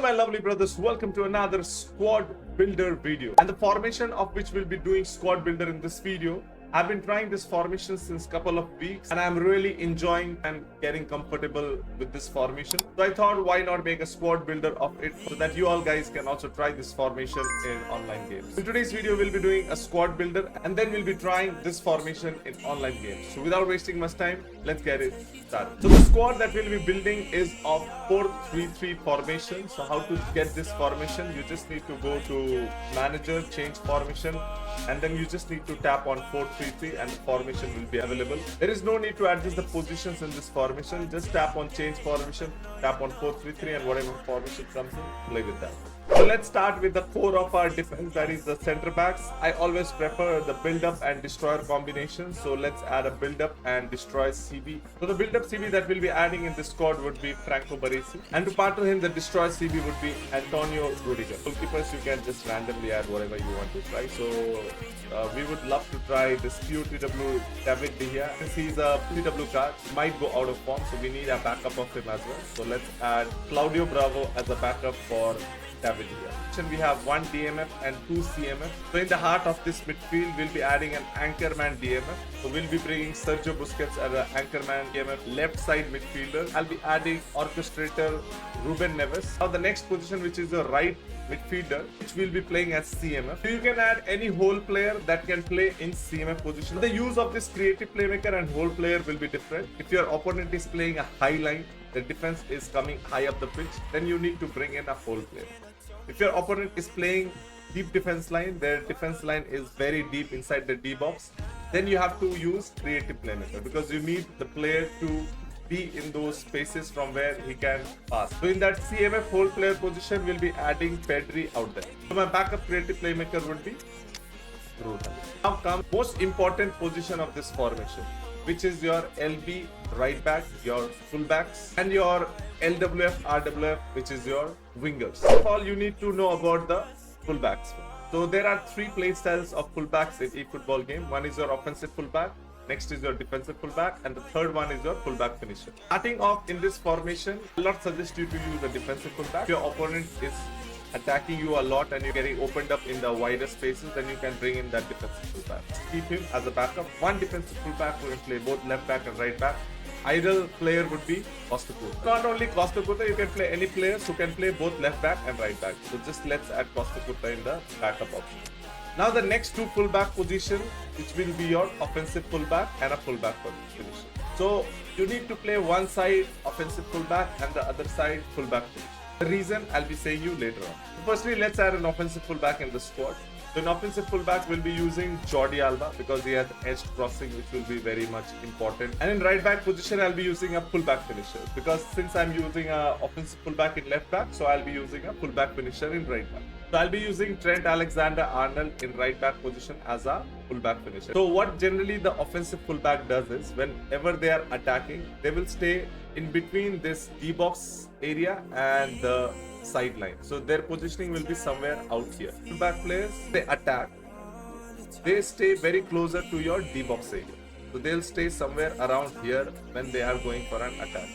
my lovely brothers, welcome to another squad builder video, and the formation of which we'll be doing squad builder in this video. I've been trying this formation since couple of weeks and I'm really enjoying and getting comfortable with this formation. So I thought, why not make a squad builder of it so that you all guys can also try this formation in online games. In today's video, we'll be doing a squad builder and then we'll be trying this formation in online games. So without wasting much time, let's get it started. So the squad that we'll be building is of 4-3-3 formation. So how to get this formation? You just need to go to manager, change formation, and then you just need to tap on 4-3-3 and the formation will be available. There is no need to adjust the positions in this formation. Just tap on change formation, tap on 4-3-3, and whatever formation comes in, play with that. So let's start with the core of our defense, that is the center backs. I always prefer the build up and destroyer combination. So let's add a build up and destroy CB. So the build up CB that we'll be adding in this squad would be Franco Baresi, and to partner him the destroy CB would be Antonio Rudiger. Goalkeepers, you can just randomly add whatever you want to try. So we would love to try this POTW David De Gea. Since he's a PW card, might go out of form, so we need a backup of him as well. So let's add Claudio Bravo as a backup for David De Gea. We have one DMF and two CMF. So in the heart of this midfield, we'll be adding an anchorman DMF. So we'll be bringing Sergio Busquets as an anchorman DMF, left side midfielder. I'll be adding orchestrator Ruben Neves. Now the next position, which is the right midfielder, which will be playing as CMF. So you can add any whole player that can play in CMF position. The use of this creative playmaker and whole player will be different. If your opponent is playing a high line, the defense is coming high up the pitch, then you need to bring in a whole player. If your opponent is playing deep defense line, their defense line is very deep inside the D box, then you have to use creative playmaker because you need the player to be in those spaces from where he can pass. So in that CMF whole player position, we'll be adding Pedri out there. So my backup creative playmaker would be Ruben. Now comes most important position of this formation, which is your LB right back, your fullbacks, and your LWF, RWF, which is your wingers. First of all, you need to know about the fullbacks. So there are three play styles of fullbacks in eFootball game. One is your offensive fullback, next is your defensive fullback, and the third one is your fullback finisher. Starting off in this formation, I will not suggest you to use a defensive fullback. If your opponent is attacking you a lot and you're getting opened up in the wider spaces, then you can bring in that defensive fullback. Keep him as a backup. One defensive fullback who can play both left back and right back. Ideal player would be Costa Curta. Not only Costa Curta, you can play any players who can play both left back and right back. So just let's add Costa Curta in the backup option. Now the next two fullback position, which will be your offensive fullback and a fullback finisher. So you need to play one side offensive fullback and the other side fullback finisher. The reason I'll be saying you later on. Firstly, let's add an offensive fullback in the squad. So an offensive fullback will be using Jordi Alba because he has edged crossing, which will be very much important. And in right back position, I'll be using a fullback finisher because since I'm using a offensive fullback in left back, so I'll be using a fullback finisher in right back. So I'll be using Trent Alexander-Arnold in right back position as a fullback finisher. So what generally the offensive fullback does is whenever they are attacking, they will stay in between this D-box area and the sideline. So their positioning will be somewhere out here. Fullback players, they attack. They stay very closer to your D-box area. So they'll stay somewhere around here when they are going for an attack.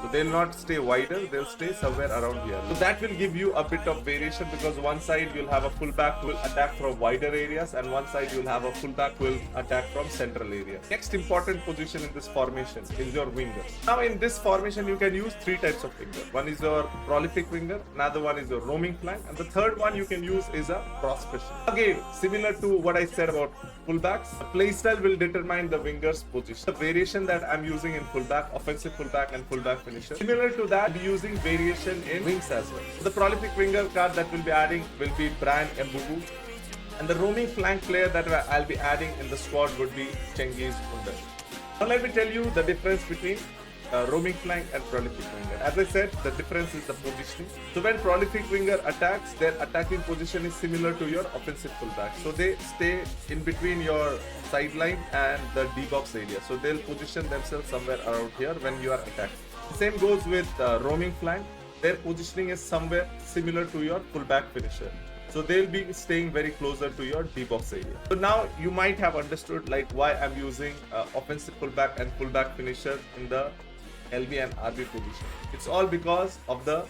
So they'll not stay wider, they'll stay somewhere around here. So that will give you a bit of variation because one side you'll have a fullback who will attack from wider areas and one side you'll have a fullback who will attack from central areas. Next important position in this formation is your wingers. Now in this formation you can use three types of winger. One is your prolific winger, another one is your roaming flank, and the third one you can use is a cross pressure. Again, similar to what I said about fullbacks, the playstyle will determine the winger's position. The variation that I'm using in fullback, offensive fullback and fullback finisher. Similar to that, we'll be using variation in wings as well. So the prolific winger card that we'll be adding will be Brian Mbubu. And the roaming flank player that I'll be adding in the squad would be Cengiz Under. Now let me tell you the difference between roaming flank and prolific winger. As I said, the difference is the positioning. So when prolific winger attacks, their attacking position is similar to your offensive fullback. So they stay in between your sideline and the D-box area. So they'll position themselves somewhere around here when you are attacking. The same goes with roaming flank. Their positioning is somewhere similar to your fullback finisher. So they'll be staying very closer to your D-box area. So now you might have understood like why I'm using offensive fullback and fullback finisher in the LB and RB position. It's all because of the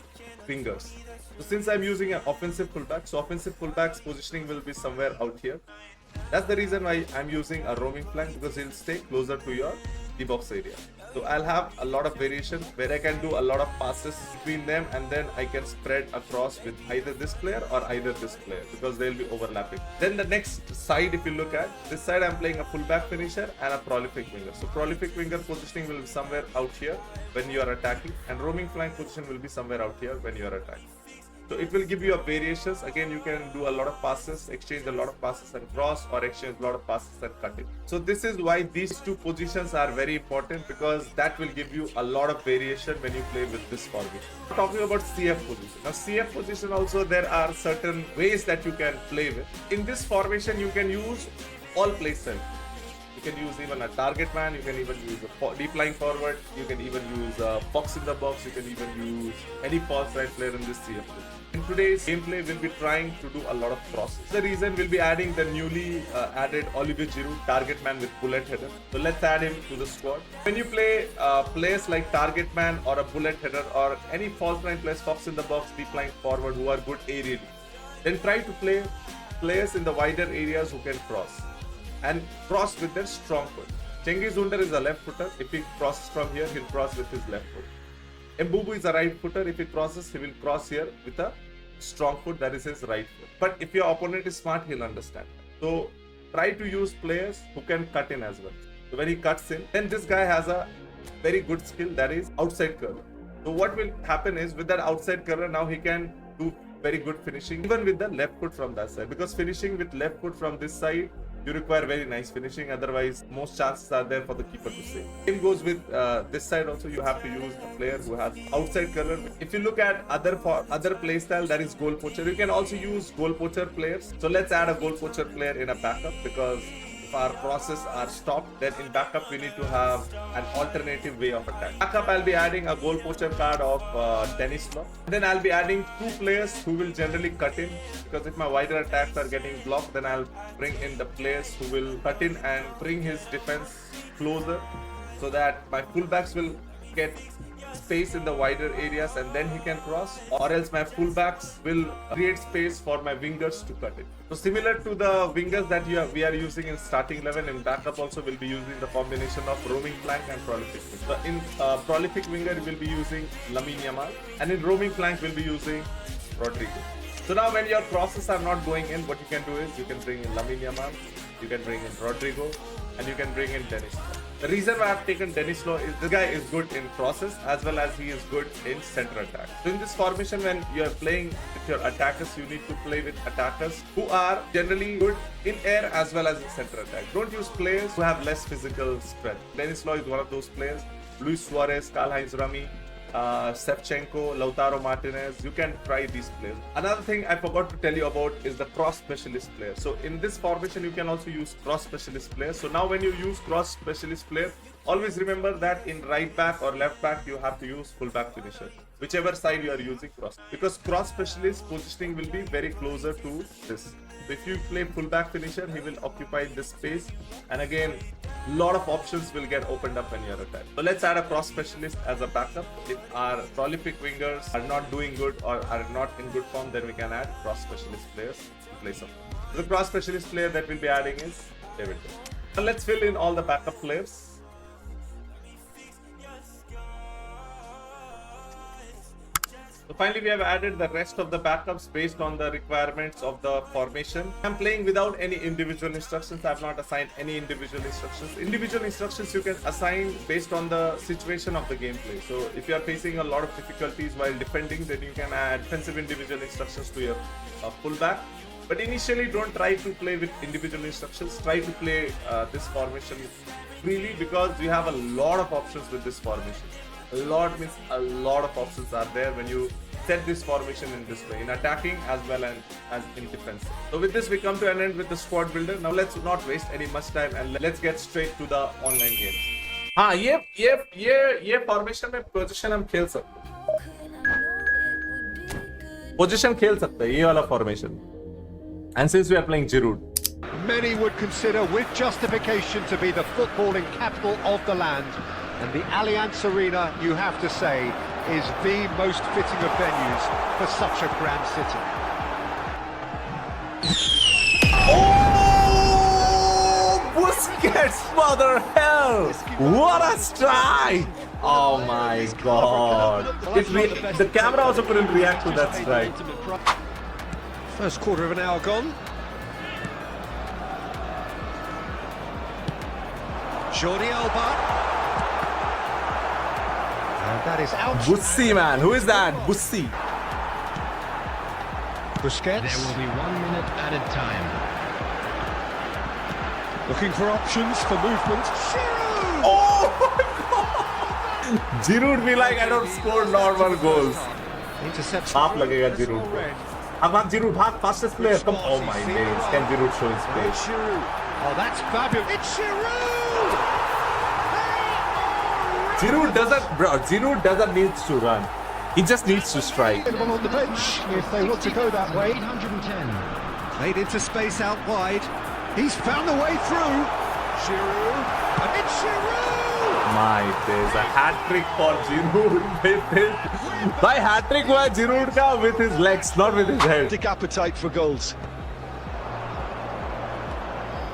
wingers. So since I'm using an offensive fullback, so offensive fullback's positioning will be somewhere out here. That's the reason why I'm using a roaming flank, because he'll stay closer to your D-box area. So I'll have a lot of variation where I can do a lot of passes between them, and then I can spread across with either this player or either this player, because they'll be overlapping. Then the next side, if you look at this side, I'm playing a fullback finisher and a prolific winger. So prolific winger positioning will be somewhere out here when you are attacking, and roaming flank position will be somewhere out here when you are attacking. So it will give you a variations. Again, you can do a lot of passes, exchange a lot of passes and cross, or exchange a lot of passes and cut it. So this is why these two positions are very important, because that will give you a lot of variation when you play with this formation. Talking about CF position. Now CF position also, there are certain ways that you can play with. In this formation, you can use all play styles. You can use even a target man, you can even use a deep lying forward, you can even use a box in the box, you can even use any false right player in this CF. In today's gameplay, we'll be trying to do a lot of crosses. The reason we'll be adding the newly added Olivier Giroud, target man with bullet header. So let's add him to the squad. When you play players like target man or a bullet header or any false line players, fox in the box, deep lying forward who are good aerially, then try to play players in the wider areas who can cross and cross with their strong foot. Cengiz Under is a left footer. If he crosses from here, he'll cross with his left foot. Mbubu is a right footer. If he crosses, he will cross here with a strong foot, that is his right foot. But if your opponent is smart, he'll understand. So try to use players who can cut in as well. So when he cuts in, then this guy has a very good skill, that is outside curler. So what will happen is, with that outside curler, now he can do very good finishing even with the left foot from that side, because finishing with left foot from this side, you require very nice finishing, otherwise most chances are there for the keeper to save. Same goes with this side also. You have to use a player who has outside curler. If you look at other play style, that is goal poacher. You can also use goal poacher players. So let's add a goal poacher player in a backup, because if our crosses are stopped, then in backup we need to have an alternative way of attack. Backup, I'll be adding a goal poacher card of Dennis Law. Then I'll be adding two players who will generally cut in, because if my wider attacks are getting blocked, then I'll bring in the players who will cut in and bring his defense closer, so that my fullbacks will get space in the wider areas and then he can cross, or else my fullbacks will create space for my wingers to cut it. So similar to the wingers that we are using in starting 11, in backup also we'll be using the combination of roaming flank and prolific. So in prolific winger we'll be using Lamine Yamal, and in roaming flank we'll be using Rodrigo. So now when your crosses are not going in, what you can do is you can bring in Lamine Yamal, you can bring in Rodrigo, and you can bring in Dennis Law. The reason why I've taken Dennis Law is this guy is good in crosses as well as he is good in center attack. So in this formation, when you are playing with your attackers, you need to play with attackers who are generally good in air as well as in center attack. Don't use players who have less physical strength. Dennis Law is one of those players. Luis Suarez, Karl-Heinz Rami, Shevchenko, Lautaro Martinez, you can try these players. Another thing I forgot to tell you about is the cross specialist player. So in this formation, you can also use cross specialist players. So now when you use cross specialist player, always remember that in right back or left back, you have to use full back finisher, whichever side you are using cross, because cross specialist positioning will be very closer to this. So if you play fullback finisher, he will occupy this space, and again, lot of options will get opened up when you're attacked. So let's add a cross specialist as a backup. If our prolific wingers are not doing good or are not in good form, then we can add cross specialist players in place of. So the cross specialist player that we'll be adding is David. Now let's fill in all the backup players. So finally, we have added the rest of the backups based on the requirements of the formation. I'm playing without any individual instructions. I have not assigned any individual instructions. Individual instructions you can assign based on the situation of the gameplay. So if you are facing a lot of difficulties while defending, then you can add defensive individual instructions to your fullback. But initially, don't try to play with individual instructions. Try to play this formation freely, because we have a lot of options with this formation. A lot means a lot of options are there when you set this formation in this way, in attacking as well as in defense. So with this, we come to an end with the squad builder. Now let's not waste any much time and let's get straight to the online games. हाँ ये formation में position हम खेल सकते हैं. Position खेल सकते हैं ये वाला formation. And since we are playing Giroud, many would consider with justification to be the footballing capital of the land. And the Allianz Arena, you have to say, is the most fitting of venues for such a grand city. Oh, Busquets, mother hell! What a strike! Oh my God! The camera also couldn't react to that strike. First quarter of an hour gone. Jordi Alba. And that is out. Bussi, man. Who is that? Bussi. Busquets. There will be 1 minute added time. Looking for options for movement. Giroud! Oh my God! Giroud be like, I don't score normal goals. Intercepts. Half lagega Giroud. Bhag Giroud, bhag, fastest player. Come, oh my days. Can Giroud show his face? Giroud. Oh, that's fabulous. It's Giroud! Giroud doesn't need to run. He just needs to strike. Available on the bench if they want to go that way. 810. Played into space out wide. He's found a way through. Giroud. And it's Giroud! My days, a hat-trick for Giroud. By hat-trick was Giroud ka with his legs, not with his head. Big appetite for goals.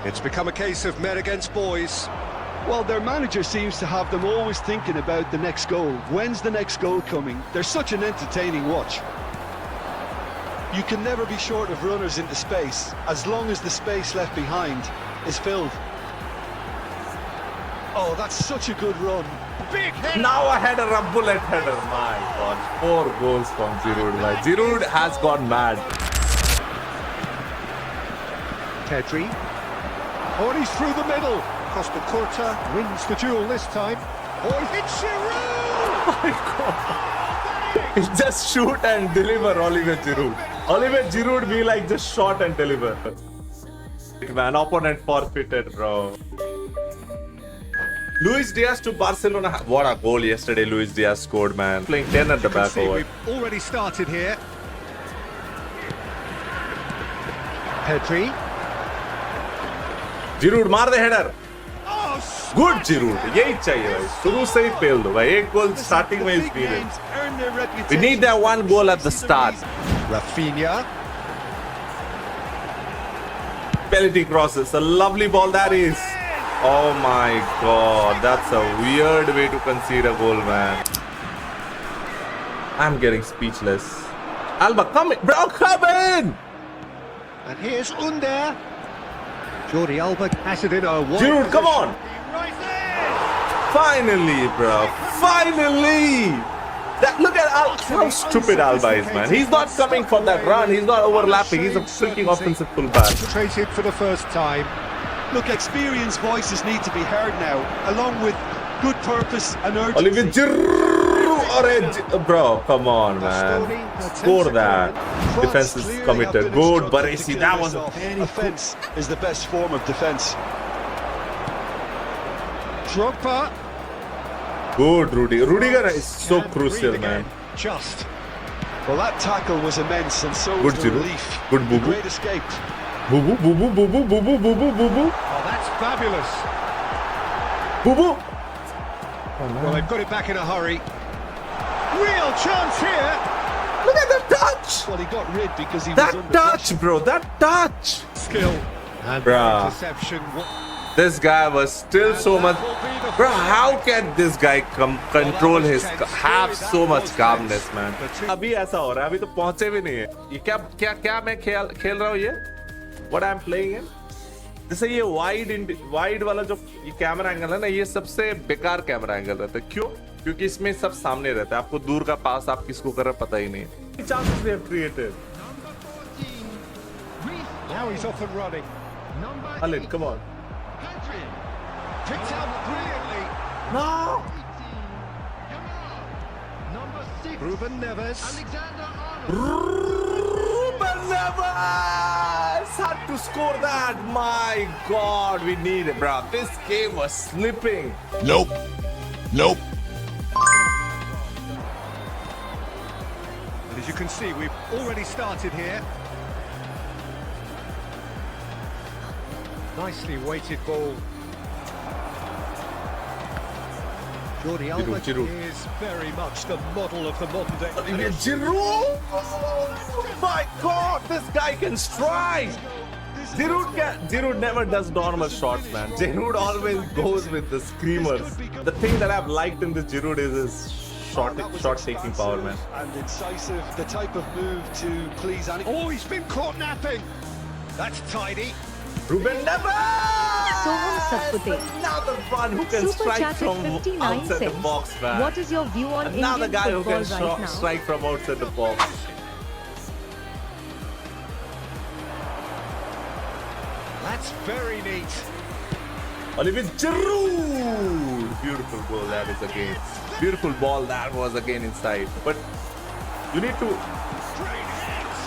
It's become a case of men against boys. Well, their manager seems to have them always thinking about the next goal. When's the next goal coming? They're such an entertaining watch. You can never be short of runners into space, as long as the space left behind is filled. Oh, that's such a good run. Big head. Now a header, a bullet header. My God, 4 goals from Giroud. Like, Giroud has gone mad. Pedri. Oh, and he's through the middle. Costa Curta wins the duel this time. Oh, it's Giroud! He just shoot and deliver, Oliver Giroud. Oliver Giroud be like just shot and deliver. Man, opponent forfeited, bro. Luis Diaz to Barcelona. What a goal yesterday Luis Diaz scored, man. Playing 10 at the back over. We've already started here. Pedri. Giroud, मार दे header. Oh, Good Giroud. यही चाहिए भाई. शुरू से ही fail दो भाई. एक goal starting में is needed. We need that one goal at the start. Rafinha. Penalty crosses. A lovely ball that is. Oh my God. That's a weird way to concede a goal, man. I'm getting speechless. Alba, come in. Bro, come in. And here's Under. Jordi Alba has it in a wide Giroud, come position. on. Finally, bro. Finally. Look at how stupid Alba is, man. He's not coming for that run. He's not overlapping. He's a freaking offensive fullback. Concentrated for the first time. Look, experienced voices need to be heard now, along with good purpose and urgency. Olivier Giroud. Bro, come on, man. Score that. Defense is committed. Good, but see, that was a very offense is the best form of defense. Drogba. good, Rudy. Rudiger is so crucial, man. Just. Well, that tackle was immense, and so was Good the Giroud. relief. Good Boo Boo. Great escape. Boo boo boo boo boo boo boo boo boo boo boo boo. Oh, that's fabulous. Boo boo. Well, they've got it back in a hurry. Real chance here. Look at the touch. Well, he got rid because he was That under touch, bro. That touch. Skill. And Bruh. interception. This guy was still so much. Bro, how can this guy control his, have so much calmness, man? अभी ऐसा हो रहा है, अभी तो पहुंचे भी नहीं है. ये क्या मैं खेल रहा हूँ ये? What I'm playing in? जैसे ये wide वाला जो ये कैमरा एंगल है ना, ये सबसे बेकार कैमरा एंगल रहता है. क्यों? क्योंकि इसमें सब सामने रहता है. आपको दूर का पास आप किसको कर रहे पता ही नहीं. Chances we have created. Now he's off and running. Alin, come on. Picked out brilliantly. No. Ruben Neves. Ruben Neves had to score that. My God, we need it, bro. This game was slipping. Nope. Nope. And as you can see, we've already started here. Nicely weighted ball. Jordi Alba Giroud. is very much the model of the modern day. Olivier Giroud! Oh my God, this guy can strike! Giroud never does normal shots, man. Giroud always goes with the screamers. The thing that I've liked in this Giroud is his shot taking power, man. And incisive, the type of move to please any. Oh, he's been caught napping. That's tidy. Ruben Neves! Soham Satpute. Another one who can Super strike chat from at 59 outside the cents. box, man. What is your view on Another Indian guy who football can right now? strike from outside the box. That's very neat. Olivier Giroud! Beautiful goal that is again. Beautiful ball that was again inside. But you need to...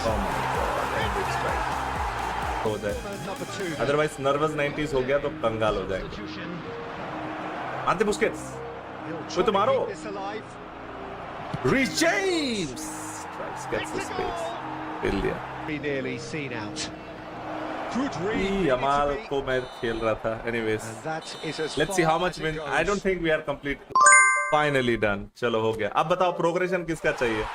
Oh my God, I need strike. हो जाए. Number 2. Otherwise nervous 90s हो गया तो कंगाल हो जाएगा. Ante Busquets. He'll With try to Amaro. keep this alive. Reece James. Tries gets the space. Fill दिया. He nearly seen out. Good read. Yamal को मैं खेल रहा था. Anyways, And that is as let's see far how much as it win. goes. I don't think we are complete. Finally done. चलो हो गया. अब बताओ प्रोग्रेशन किसका चाहिए?